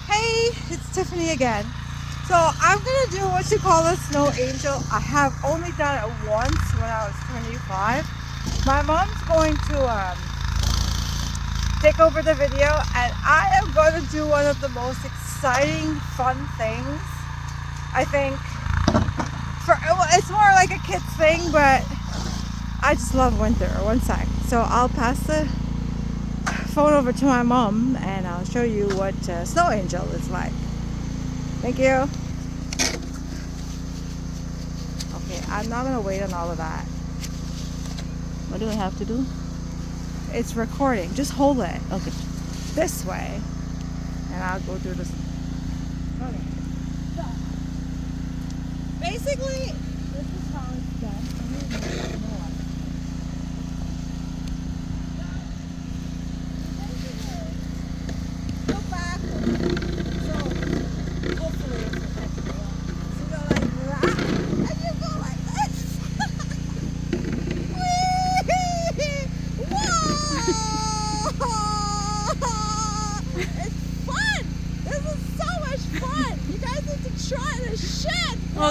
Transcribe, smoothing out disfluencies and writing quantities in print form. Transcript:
Hey, it's Tiffany again. So I'm gonna do what you call a snow angel. I have only done it once when I was 25. My mom's going to take over the video, and I am going to do one of the most exciting, fun things. I think it's more like a kid's thing, but I just love winter. One sec. So I'll pass the phone over to my mom, and I'll show you what snow angel is like. Thank you. Okay, I'm not gonna wait on all of that. What do I have to do? It's recording. Just hold it Okay. this way, and I'll go do this. Okay. So basically, this is how it's done. I'm gonna make it more. Go backwards. So hopefully it's effective. So you go like that, and you go like this. Whee! Whoa! It's fun. This is so much fun. You guys need to try this shit, bro.